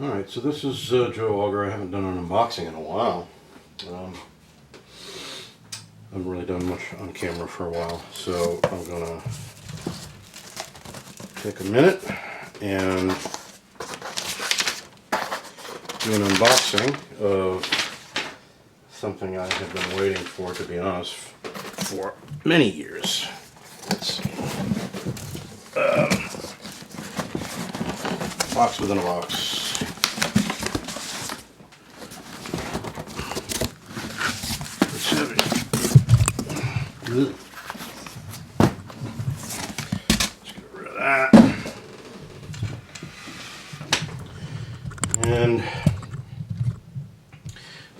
Alright, so this is Joe Auger. I haven't done an unboxing in a while. I haven't really done much on camera for a while, so I'm gonna take a minute and do an unboxing of something I have been waiting for, to be honest, for many years. Let's see. Box within a box. It's heavy. Ugh. Let's get rid of that. And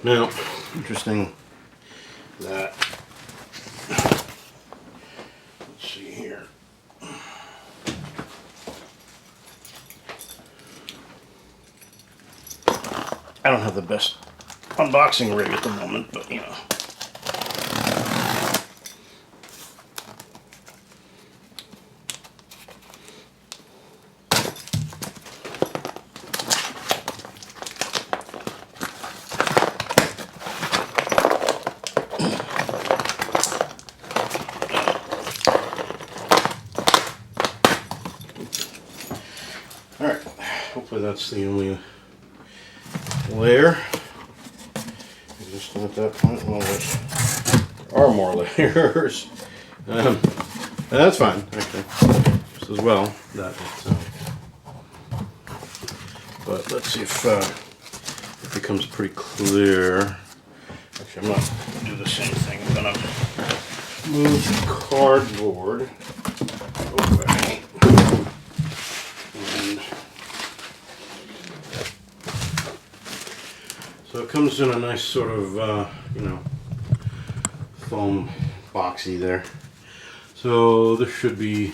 now, interesting that, let's see here. I don't have the best unboxing rig at the moment, but you know. Alright, hopefully that's the only layer existing at that point. Well, there are more layers. That's fine, actually, just as well. But let's see if it becomes pretty clear. Actually, I'm not going to do the same thing. I'm going to move the cardboard away. So it comes in a nice sort of, you know, foam boxy there. So this should be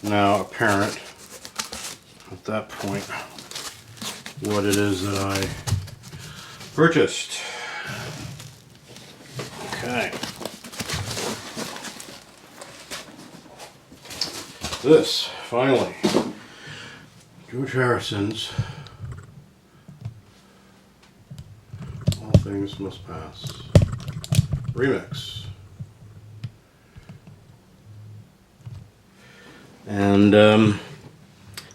now apparent at that point what it is that I purchased. Okay. This, finally, George Harrison's All Things Must Pass remix. And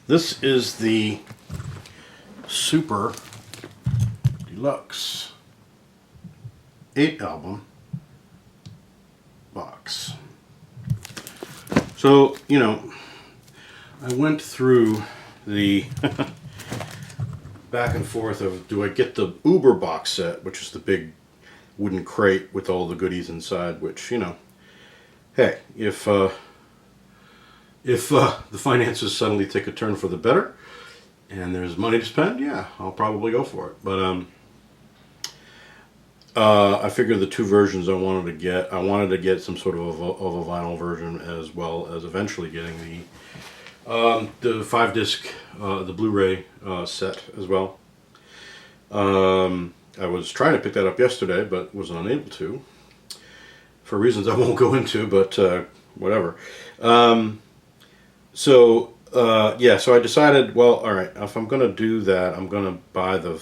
this is the Super Deluxe 8-album box. So, you know, I went through the back and forth of, do I get the Uber box set, which is the big wooden crate with all the goodies inside, which, you know, hey, if the finances suddenly take a turn for the better and there's money to spend, yeah, I'll probably go for it. But I figured the two versions I wanted to get some sort of a vinyl version, as well as eventually getting the 5-disc, the Blu-ray set as well. I was trying to pick that up yesterday, but was unable to, for reasons I won't go into, but whatever. So I decided, well, all right, if I'm going to do that, I'm going to buy the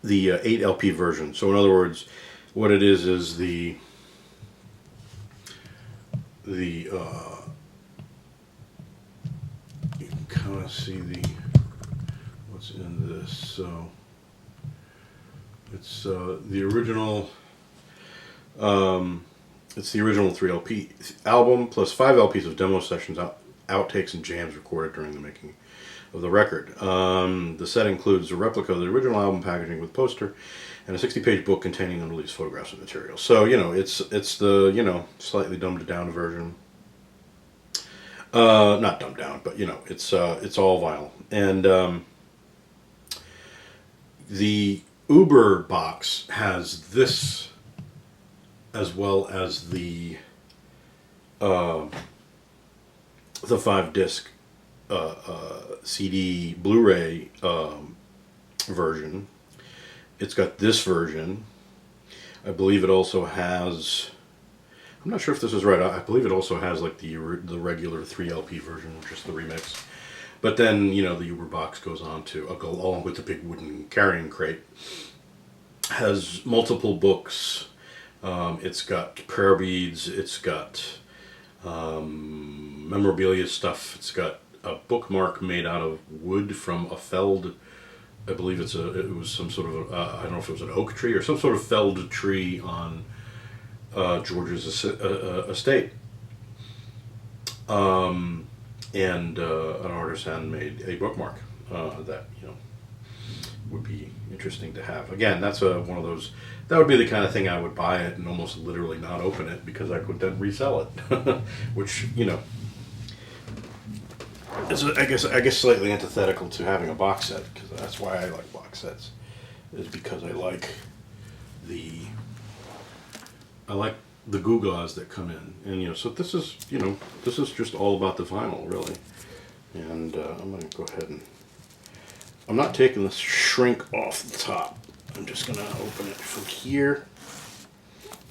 8 LP version. So in other words, what it is the you can kind of see what's in this. So it's the original. It's the original 3 LP album plus 5 LPs of demo sessions, outtakes, and jams recorded during the making of the record. The set includes a replica of the original album packaging with poster and a 60-page book containing unreleased photographs and material. So, you know, it's the, you know, slightly dumbed down version. Not dumbed down, but, you know, it's all vinyl. And the Uber box has this, as well as the 5-disc CD Blu-ray version. It's got this version. I believe it also has, I'm not sure if this is right, I believe it also has like the regular 3 LP version, just the remix. But then, you know, the Uber box goes on to, along with the big wooden carrying crate, has multiple books. It's got prayer beads. It's got memorabilia stuff. It's got a bookmark made out of wood from a felled, I believe it was some sort of, I don't know if it was an oak tree or some sort of felled tree on George's estate. And an artisan made a bookmark that, you know, would be interesting to have. Again, that's one of those, that would be the kind of thing I would buy it and almost literally not open it because I could then resell it. Which, you know, is I guess slightly antithetical to having a box set, because that's why I like box sets, is because I like the gewgaws that come in. And, you know, so this is, you know, this is just all about the vinyl, really. And I'm going to go ahead and, I'm not taking the shrink off the top. I'm just going to open it from here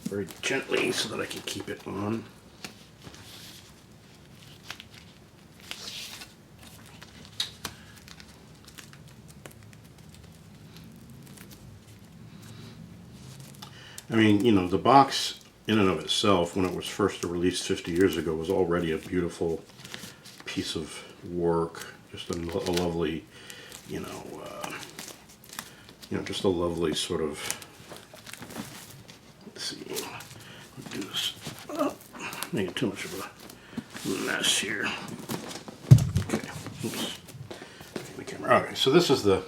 very gently so that I can keep it on. I mean, you know, the box in and of itself, when it was first released 50 years ago, was already a beautiful piece of work. Just a lovely, you know, just a lovely sort of, let's see, do this, making too much of a mess here. Okay, oops, the camera. Okay, so this is the,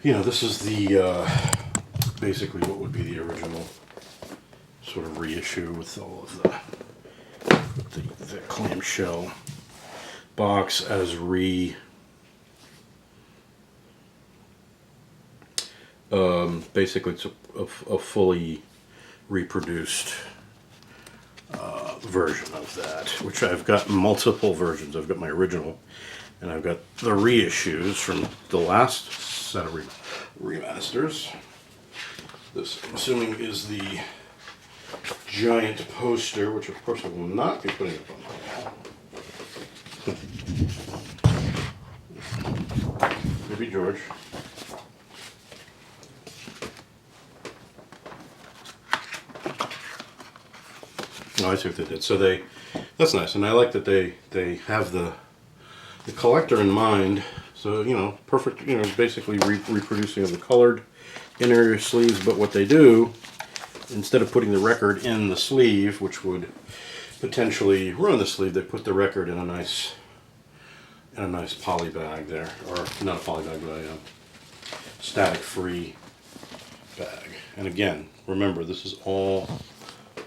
you know, this is the, basically what would be the original sort of reissue with all of the clamshell box as basically it's a fully reproduced version of that, which I've got multiple versions. I've got my original, and I've got the reissues from the last set of remasters. This, I'm assuming, is the giant poster, which of course I will not be putting up on the wall. Maybe George. Oh, I see what they did. So that's nice, and I like that they have the collector in mind. So, you know, perfect, you know, basically reproducing of the colored inner sleeves, but what they do, instead of putting the record in the sleeve, which would potentially ruin the sleeve, they put the record in a nice poly bag there, or not a poly bag, but a static free bag. And again, remember, this is all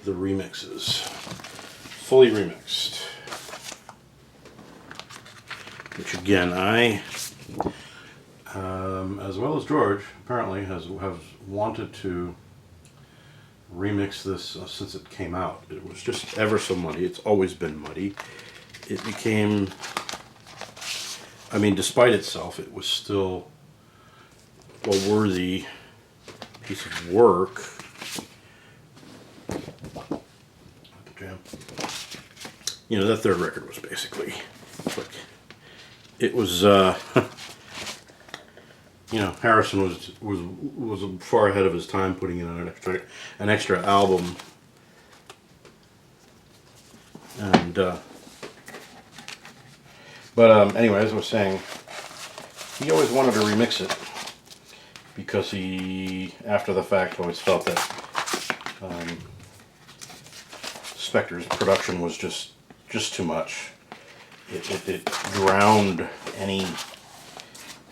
the remixes, fully remixed, which again I, as well as George, apparently have wanted to remix this since it came out. It was just ever so muddy. It's always been muddy. It became, I mean, despite itself, it was still a worthy piece of work. You know, that third record was basically like, it was you know, Harrison was far ahead of his time putting in an extra album, and but anyway, as I was saying, he always wanted to remix it because he, after the fact, always felt that Spector's production was just too much. It drowned any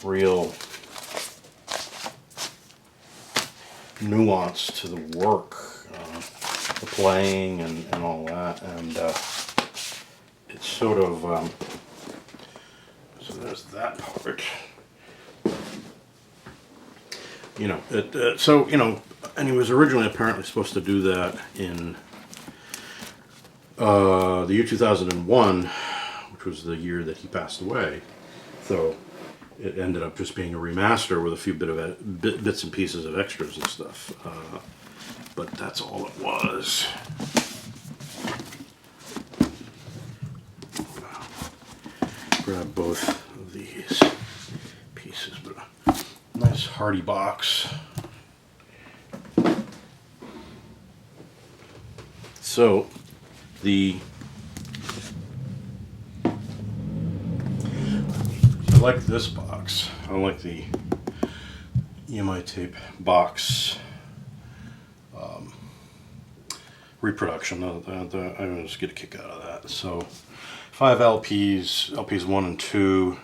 real nuance to the work, the playing and all that, and it's sort of so there's that part. You know, so, you know, and he was originally apparently supposed to do that in the year 2001, which was the year that he passed away. So it ended up just being a remaster with a few bits and pieces of extras and stuff. But that's all it was. grab both of these pieces, but a nice hardy box. So I like this box. I like the EMI tape box reproduction. I just get a kick out of that. So 5 LPs 1 and 2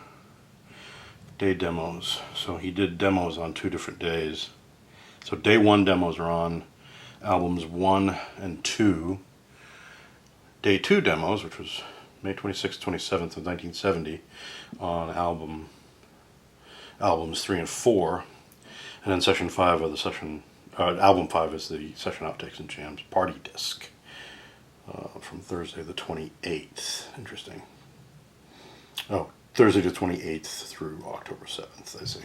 day demos. So he did demos on 2 different days. So day 1 demos are on albums 1 and 2. Day 2 demos, which was May 26th, 27th of 1970, on albums 3 and 4. And then session 5 of the session, album 5 is the session outtakes and jams party disc from Thursday the 28th. Interesting. Oh, Thursday the 28th through October 7th, I see.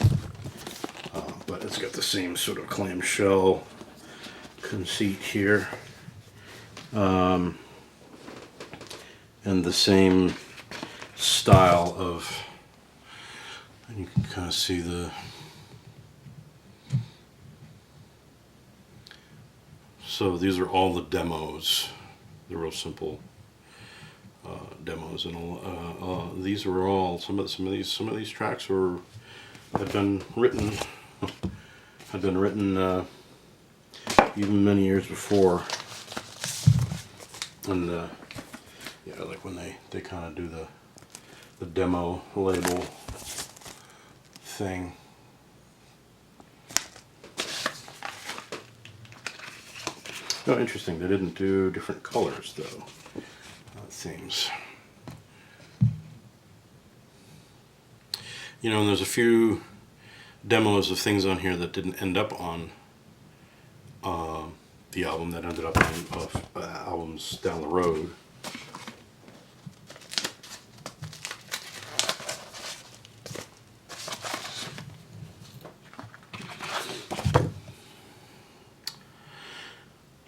But it's got the same sort of clamshell conceit here. And the same style of, and you can kind of see the, so these are all the demos, the real simple demos, and these were all some of these tracks had been written even many years before, and yeah, like when they kind of do the demo label thing. Oh, interesting. They didn't do different colors, though. It seems. You know, and there's a few demos of things on here that didn't end up on the album, that ended up on albums down the road.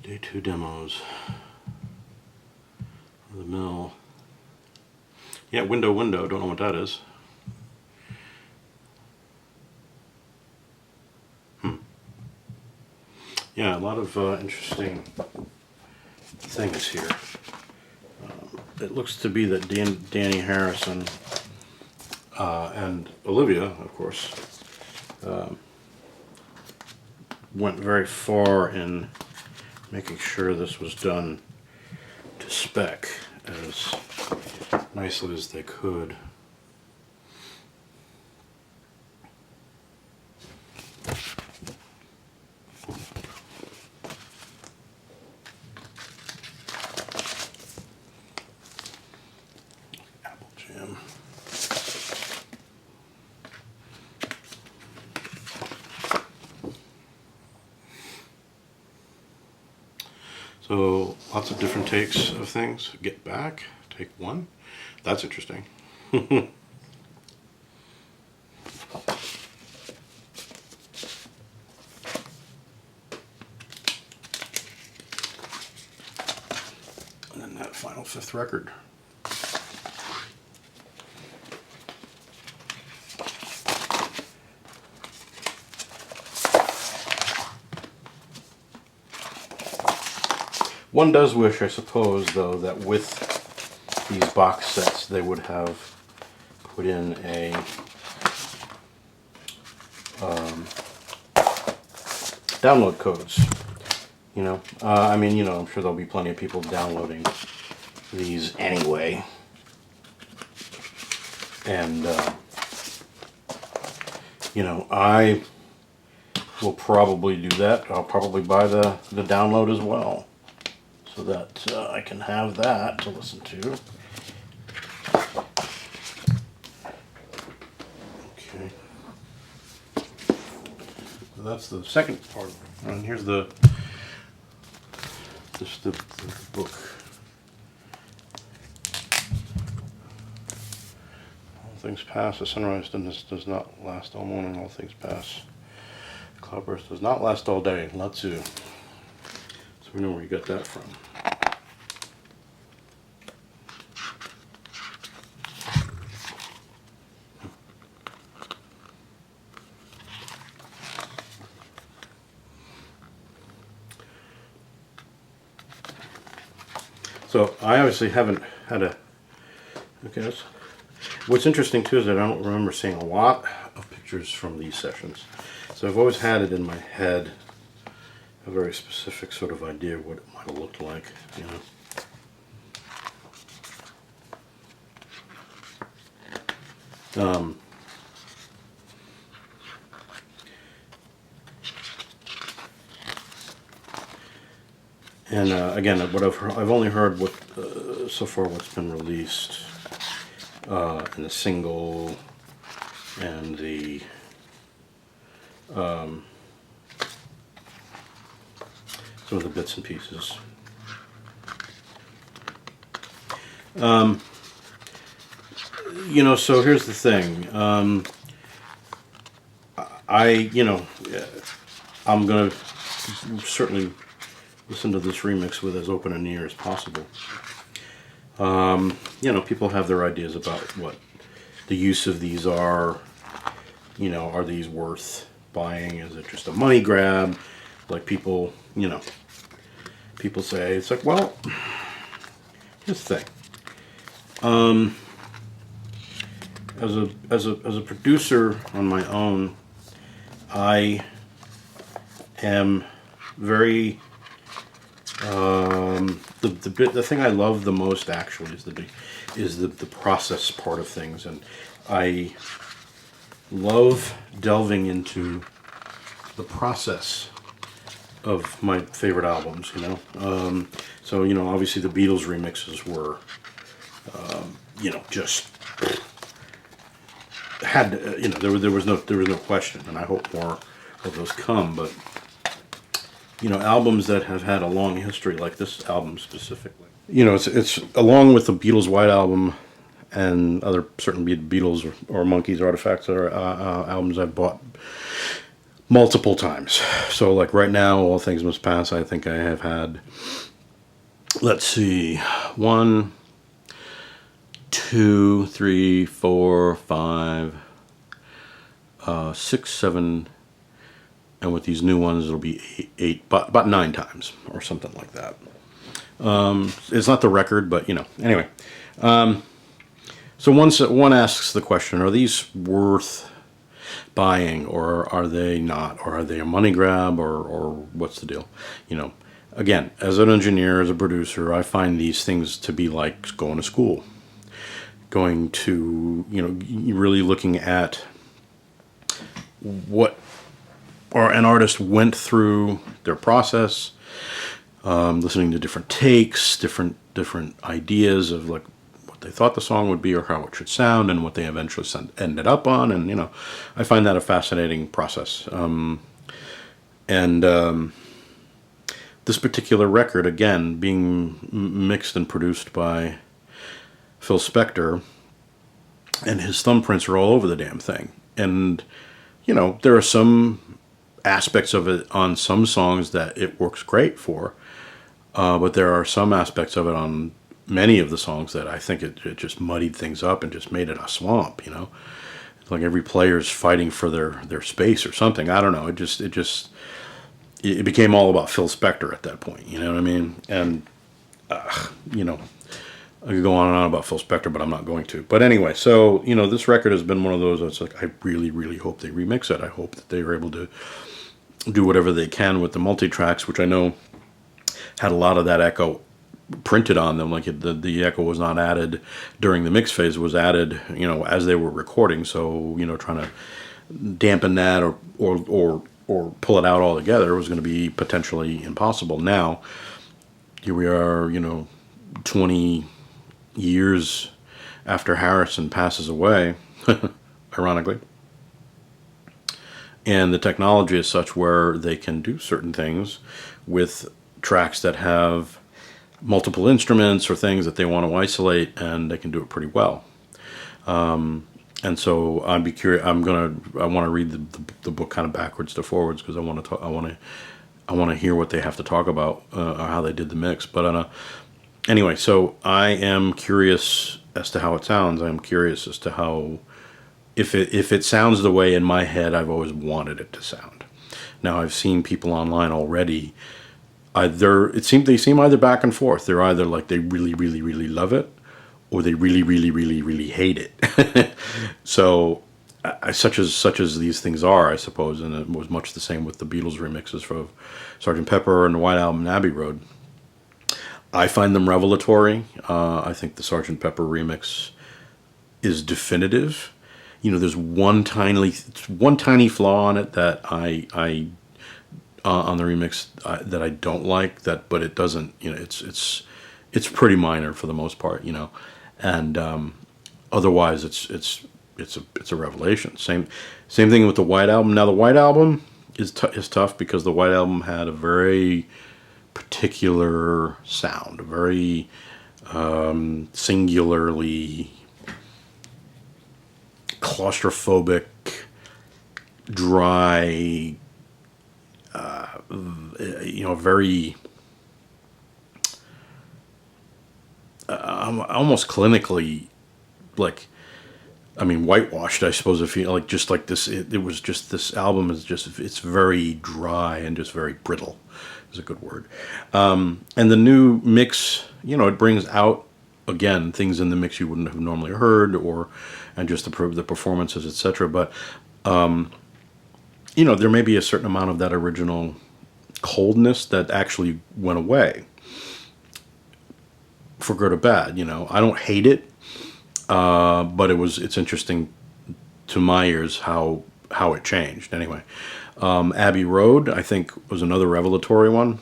Day 2 demos. The mill. Yeah, window, don't know what that is. Yeah, a lot of interesting things here. It looks to be that Danny Harrison and Olivia, of course, went very far in making sure this was done to spec as nicely as they could. Apple Jam. So lots of different takes of things. Get Back, take 1. That's interesting. And then that final 5th record. One does wish, I suppose, though, that with these box sets they would have put in a download codes. You know, I mean, you know, I'm sure there'll be plenty of people downloading these anyway, and you know, I will probably do that. I'll probably buy the download as well, so that I can have that to listen to. Okay. So that's the second part. And here's the book. All things pass. The sunrise does not last all morning. All things pass. Cloudburst does not last all day. Lao-Tzu. So we know where you got that from. So I obviously haven't had a. Okay. What's interesting too is that I don't remember seeing a lot of pictures from these sessions. So I've always had it in my head, a very specific sort of idea of what it might have looked like, you know. And again, what I've only heard what so far what's been released in the single and the some of the bits and pieces. You know, so here's the thing. I'm gonna certainly listen to this remix with as open an ear as possible. You know, people have their ideas about what the use of these are. You know, are these worth buying? Is it just a money grab? Like people, you know, people say, it's like, well, here's the thing. As a producer on my own, I am very the thing I love the most actually is the process part of things, and I love delving into the process of my favorite albums, you know. So, you know, obviously the Beatles remixes were, you know, just had to, you know, there was no question, and I hope more of those come. But you know, albums that have had a long history, like this album specifically, you know, it's along with the Beatles White Album and other certain Beatles or Monkees artifacts that are albums I've bought multiple times. So like right now, All Things Must Pass, I think I have had, let's see, 1, 2, 3, 4, 5, 6, 7, and with these new ones it'll be 8, about 9 times or something like that. It's not the record, but you know, anyway. So one asks the question, are these worth buying, or are they not, or are they a money grab, or what's the deal? You know, again, as an engineer, as a producer, I find these things to be like going to school, going to, you know, really looking at what or an artist went through their process, listening to different takes, different ideas of like what they thought the song would be or how it should sound, and what they eventually ended up on. And you know, I find that a fascinating process. This particular record, again, being mixed and produced by Phil Spector, and his thumbprints are all over the damn thing. And you know, there are some aspects of it on some songs that it works great for, but there are some aspects of it on many of the songs that I think it just muddied things up and just made it a swamp, you know. It's like every player's fighting for their space or something. I don't know. It became all about Phil Spector at that point, you know what I mean? And, you know, I could go on and on about Phil Spector, but I'm not going to. But anyway, so, you know, this record has been one of those that's like, I really, really hope they remix it. I hope that they were able to do whatever they can with the multi-tracks, which I know had a lot of that echo printed on them. Like the echo was not added during the mix phase, it was added, you know, as they were recording. So, you know, trying to dampen that or pull it out altogether was going to be potentially impossible. Now, here we are, you know, 20 years after Harrison passes away, ironically. And the technology is such where they can do certain things with tracks that have multiple instruments or things that they want to isolate, and they can do it pretty well. And so I'd be curious. I want to read the book kind of backwards to forwards, because I want to hear what they have to talk about, or how they did the mix. But anyway, so I am curious as to how it sounds. I am curious as to how. If it sounds the way in my head I've always wanted it to sound. Now, I've seen people online already they seem either back and forth. They're either like they really, really, really love it, or they really, really, really, really hate it. So, such as these things are, I suppose, and it was much the same with the Beatles remixes for Sgt. Pepper and the White Album and Abbey Road. I find them revelatory. I think the Sgt. Pepper remix is definitive. There's one tiny flaw on it that I on the remix that I don't like. But it doesn't. It's pretty minor for the most part. And otherwise it's a revelation. Same thing with the White Album. Now the White Album is tough because the White Album had a very particular sound, a very singularly claustrophobic, dry, very almost clinically, like, whitewashed, I suppose, if you like, just like this. It was just, this album it's very dry and just very brittle, is a good word. And the new mix, it brings out, again, things in the mix you wouldn't have normally heard, and just the performances, etc. But, there may be a certain amount of that original coldness that actually went away, for good or bad. I don't hate it, but it's interesting to my ears how it changed. Anyway, Abbey Road, I think, was another revelatory one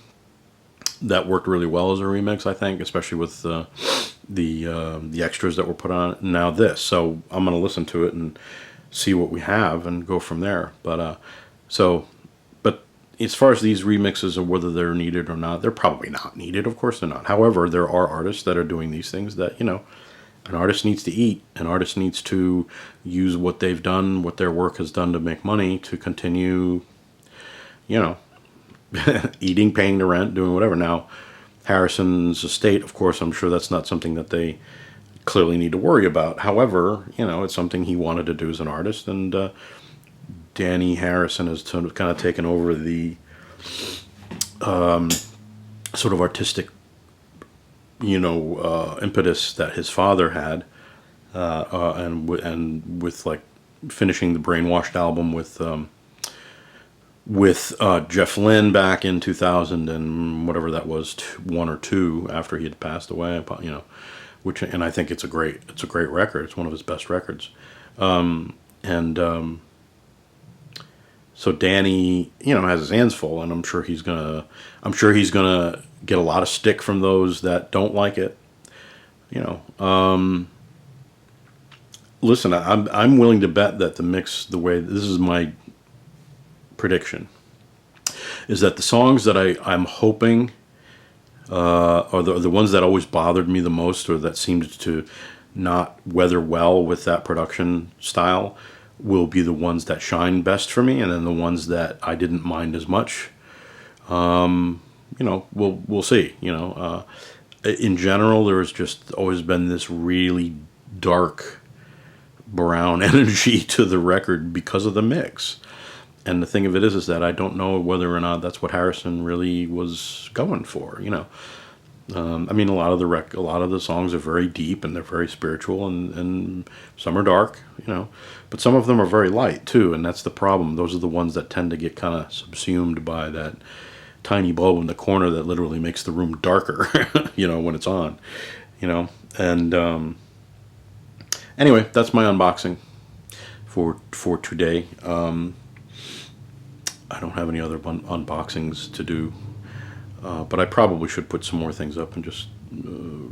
that worked really well as a remix. I think, especially with the extras that were put on it. Now this, so I'm going to listen to it and see what we have and go from there. But as far as these remixes and whether they're needed or not, they're probably not needed. Of course they're not. However, there are artists that are doing these things that, an artist needs to eat. An artist needs to use what they've done, what their work has done to make money, to continue, eating, paying the rent, doing whatever. Now, Harrison's estate, of course, I'm sure that's not something that they clearly need to worry about. However, it's something he wanted to do as an artist, and Danny Harrison has kind of taken over the sort of artistic, impetus that his father had, and with like finishing the Brainwashed album with Jeff Lynne back in 2000 and whatever that was, 1 or 2 after he had passed away, and I think it's a great record. It's one of his best records, so Danny, has his hands full, and I'm sure he's gonna get a lot of stick from those that don't like it. Listen, I'm willing to bet that the mix, this is my prediction, is that the songs that I'm hoping are the ones that always bothered me the most, or that seemed to not weather well with that production style, will be the ones that shine best for me, and then the ones that I didn't mind as much, we'll see. In general, there's just always been this really dark brown energy to the record because of the mix. And the thing of it is that I don't know whether or not that's what Harrison really was going for. A lot of the songs are very deep and they're very spiritual, and some are dark, but some of them are very light too, and that's the problem. Those are the ones that tend to get kind of subsumed by that tiny bulb in the corner that literally makes the room darker, when it's on, and anyway, that's my unboxing for today. I don't have any other unboxings to do. But I probably should put some more things up and just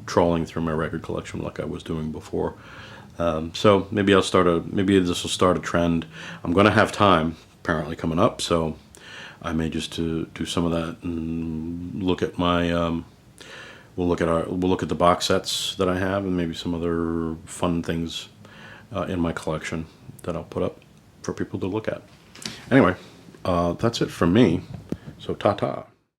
trawling through my record collection like I was doing before. So maybe this will start a trend. I'm going to have time apparently coming up, so I may just do some of that and look at my. We'll look at the box sets that I have, and maybe some other fun things in my collection that I'll put up for people to look at. Anyway, that's it from me. So ta-ta.